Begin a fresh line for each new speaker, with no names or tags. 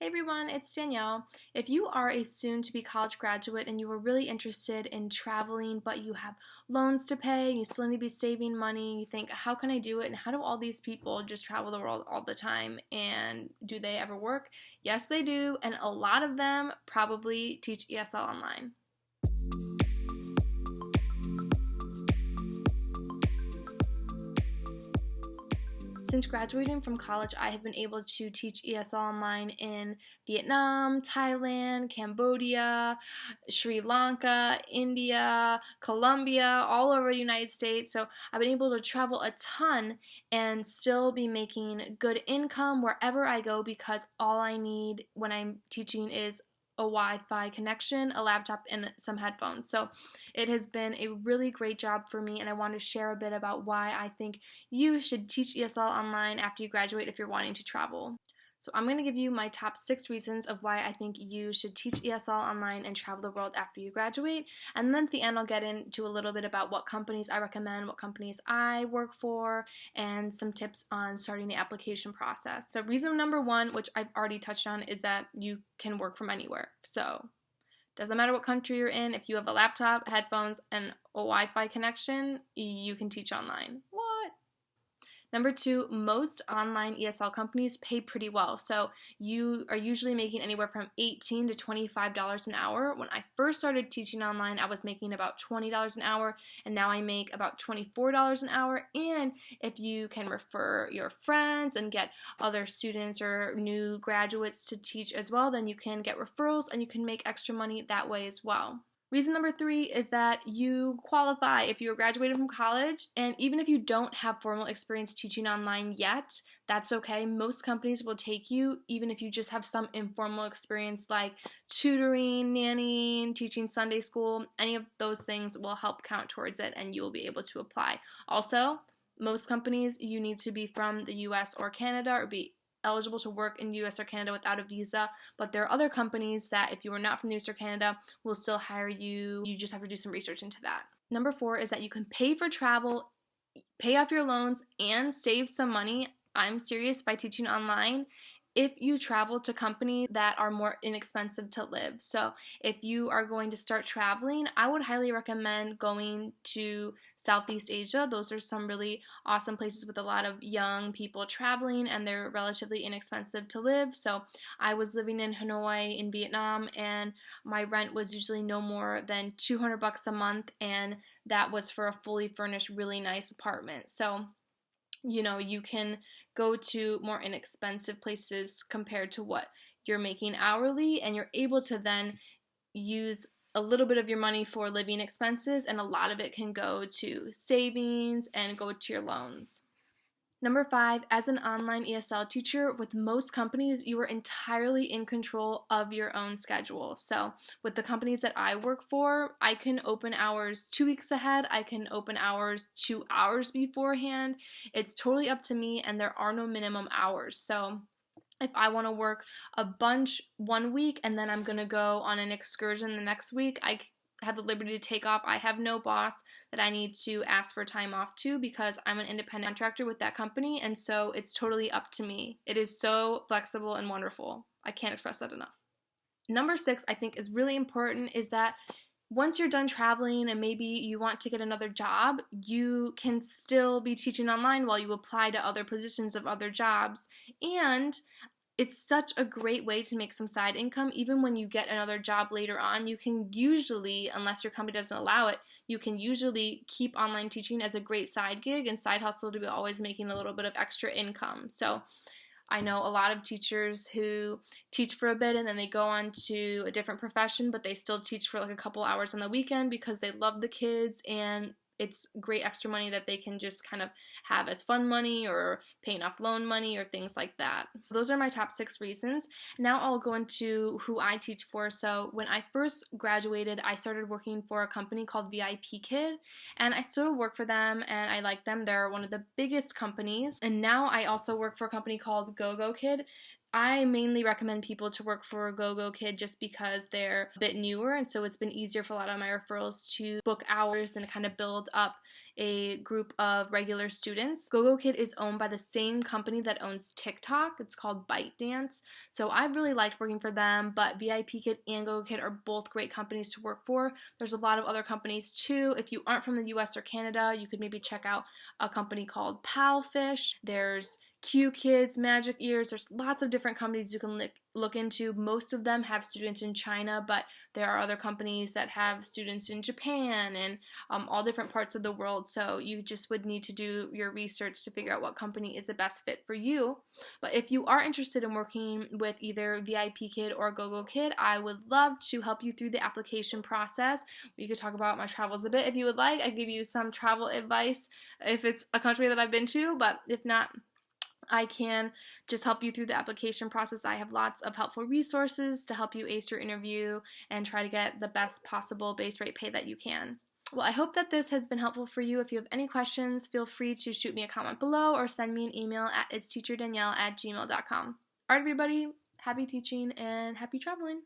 Hey everyone, it's Danielle. If you are a soon-to-be college graduate and you are really interested in traveling, but you have loans to pay and you still need to be saving money, you think, how can I do it? And how do all these people just travel the world all the time? And do they ever work? Yes, they do. And a lot of them probably teach ESL online. Since graduating from college, I have been able to teach ESL online in Vietnam, Thailand, Cambodia, Sri Lanka, India, Colombia, all over the United States. So I've been able to travel a ton and still be making good income wherever I go because all I need when I'm teaching is a Wi-Fi connection, a laptop, and some headphones. So it has been a really great job for me, and I want to share a bit about why I think you should teach ESL online after you graduate if you're wanting to travel. So I'm going to give you my top 6 reasons of why I think you should teach ESL online and travel the world after you graduate. And then at the end, I'll get into a little bit about what companies I recommend, what companies I work for, and some tips on starting the application process. So reason number 1, which I've already touched on, is that you can work from anywhere. So doesn't matter what country you're in, if you have a laptop, headphones, and a Wi-Fi connection, you can teach online. What? Number 2, most online ESL companies pay pretty well. So you are usually making anywhere from $18 to $25 an hour. When I first started teaching online, I was making about $20 an hour, and now I make about $24 an hour. And if you can refer your friends and get other students or new graduates to teach as well, then you can get referrals and you can make extra money that way as well. Reason number 3 is that you qualify if you are graduated from college, and even if you don't have formal experience teaching online yet, that's okay. Most companies will take you even if you just have some informal experience like tutoring, nannying, teaching Sunday school. Any of those things will help count towards it and you will be able to apply. Also, most companies, you need to be from the US or Canada or be eligible to work in US or Canada without a visa, but there are other companies that if you are not from the US or Canada will still hire you. You just have to do some research into that. Number 4 is that you can pay for travel, pay off your loans, and save some money. I'm serious, by teaching online if you travel to companies that are more inexpensive to live. So if you are going to start traveling, I would highly recommend going to Southeast Asia. Those are some really awesome places with a lot of young people traveling, and they're relatively inexpensive to live. So I was living in Hanoi in Vietnam, and my rent was usually no more than $200 a month, and that was for a fully furnished, really nice apartment. So you can go to more inexpensive places compared to what you're making hourly, and you're able to then use a little bit of your money for living expenses, and a lot of it can go to savings and go to your loans. Number 5, as an online ESL teacher, with most companies, you are entirely in control of your own schedule. So with the companies that I work for, I can open hours 2 weeks ahead. I can open hours 2 hours beforehand. It's totally up to me, and there are no minimum hours. So if I want to work a bunch one week and then I'm going to go on an excursion the next week, I have the liberty to take off. I have no boss that I need to ask for time off to because I'm an independent contractor with that company, and so it's totally up to me. It is so flexible and wonderful. I can't express that enough. Number 6, I think is really important, is that once you're done traveling and maybe you want to get another job, you can still be teaching online while you apply to other positions of other jobs. And it's such a great way to make some side income. Even when you get another job later on, you can usually, unless your company doesn't allow it, you can usually keep online teaching as a great side gig and side hustle to be always making a little bit of extra income. So I know a lot of teachers who teach for a bit and then they go on to a different profession, but they still teach for like a couple hours on the weekend because they love the kids, and it's great extra money that they can just kind of have as fun money or paying off loan money or things like that. Those are my top 6 reasons. Now I'll go into who I teach for. So when I first graduated, I started working for a company called VIP Kid, and I still work for them and I like them. They're one of the biggest companies. And now I also work for a company called Go Go Kid. I mainly recommend people to work for GoGo Kid just because they're a bit newer, and so it's been easier for a lot of my referrals to book hours and kind of build up a group of regular students. GoGo Kid is owned by the same company that owns TikTok. It's called ByteDance. So I really liked working for them, but VIP Kid and GoGo Kid are both great companies to work for. There's a lot of other companies too. If you aren't from the US or Canada, you could maybe check out a company called Palfish. There's Q Kids, Magic Ears. There's lots of different companies you can look into. Most of them have students in China, but there are other companies that have students in Japan and all different parts of the world. So you just would need to do your research to figure out what company is the best fit for you. But if you are interested in working with either VIP Kid or GoGo Kid, I would love to help you through the application process. We could talk about my travels a bit if you would like. I give you some travel advice if it's a country that I've been to, but if not, I can just help you through the application process. I have lots of helpful resources to help you ace your interview and try to get the best possible base rate pay that you can. Well, I hope that this has been helpful for you. If you have any questions, feel free to shoot me a comment below or send me an email at itsteacherdanielle@gmail.com. All right, everybody, happy teaching and happy traveling.